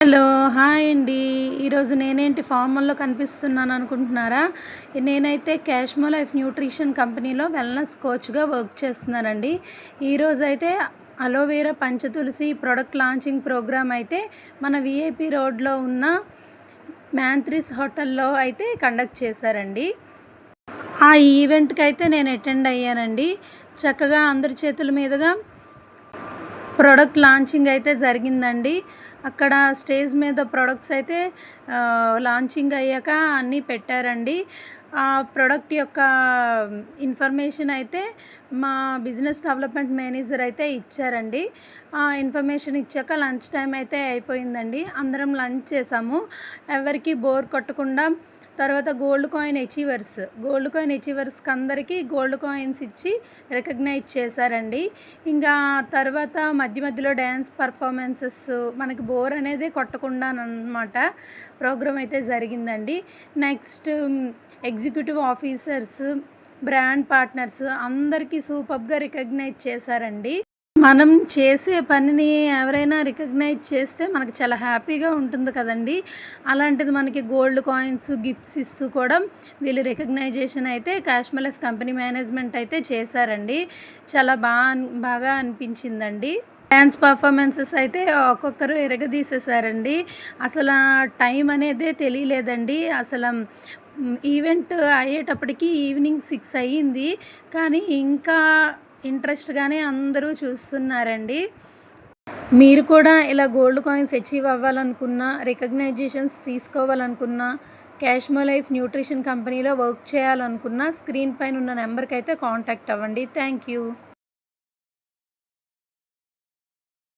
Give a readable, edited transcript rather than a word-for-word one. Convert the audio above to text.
Hello! Hi అండి. ఈరోజు నేనేంటి ఫార్మల్‌లో కనిపిస్తున్నాను అనుకుంటున్నారా? నేనైతే క్యాష్మో లైఫ్ న్యూట్రిషన్ కంపెనీలో వెల్‌నెస్ కోచ్‌గా వర్క్ చేస్తున్నానండి. ఈరోజైతే aloe vera Panchatulsi product launching programme అయితే మన వీఐపీ రోడ్‌లో ఉన్న మ్యాంత్రిస్ హోటల్‌లో అయితే కండక్ట్ చేశారండి. ఆ ఈవెంట్‌కి అయితే నేను అటెండ్ అయ్యానండి. చక్కగా అందరి చేతుల మీదుగా ప్రొడక్ట్ లాంచింగ్ అయితే జరిగిందండి. అక్కడ స్టేజ్ మీద ప్రొడక్ట్స్ అయితే లాంచింగ్ అయ్యాక అన్నీ పెట్టారండి. ఆ ప్రొడక్ట్ యొక్క ఇన్ఫర్మేషన్ అయితే మా బిజినెస్ డెవలప్మెంట్ మేనేజర్ అయితే ఇచ్చారండి. ఆ ఇన్ఫర్మేషన్ ఇచ్చాక లంచ్ టైం అయితే అయిపోయిందండి. అందరం లంచ్ చేసాము. ఎవరికీ బోర్ కొట్టకుండా తర్వాత గోల్డ్ కాయిన్ అచీవర్స్కి అందరికీ గోల్డ్ కాయిన్స్ ఇచ్చి రికగ్నైజ్ చేశారండి. ఇంకా తర్వాత మధ్య మధ్యలో డ్యాన్స్ పర్ఫార్మెన్సెస్ మనకి బోర్ అనేది కొట్టకుండా అన్నమాట ప్రోగ్రామ్ అయితే జరిగిందండి. Next executive officers, brand partners అందరికీ సూపర్బ్గా రికగ్నైజ్ చేశారండి. మనం చేసే పనిని ఎవరైనా రికగ్నైజ్ చేస్తే మనకు చాలా హ్యాపీగా ఉంటుంది కదండి. అలాంటిది మనకి గోల్డ్ కాయిన్స్ గిఫ్ట్స్ ఇస్తూ కూడా వీళ్ళు రికగ్నైజేషన్ అయితే క్యాష్మో లైఫ్ కంపెనీ మేనేజ్మెంట్ అయితే చేశారండి. చాలా బాగా అనిపించిందండి. డ్యాన్స్ పర్ఫార్మెన్సెస్ అయితే ఒక్కొక్కరు ఎరగదీసేశారండి. అసలు టైం అనేదే తెలియలేదండి. ఈవెంట్ అయ్యేటప్పటికి ఈవినింగ్ 6 అయ్యింది. కానీ ఇంకా ఇంట్రెస్ట్గానే అందరూ చూస్తున్నారండి. మీరు కూడా ఇలా గోల్డ్ కాయిన్స్ అచీవ్ అవ్వాలనుకున్నా, రికగ్నైజేషన్స్ తీసుకోవాలనుకున్నా, క్యాష్మో లైఫ్ న్యూట్రిషన్ కంపెనీలో వర్క్ చేయాలనుకున్నా స్క్రీన్ పైన ఉన్న నెంబర్కి అయితే కాంటాక్ట్ అవ్వండి. Thank you.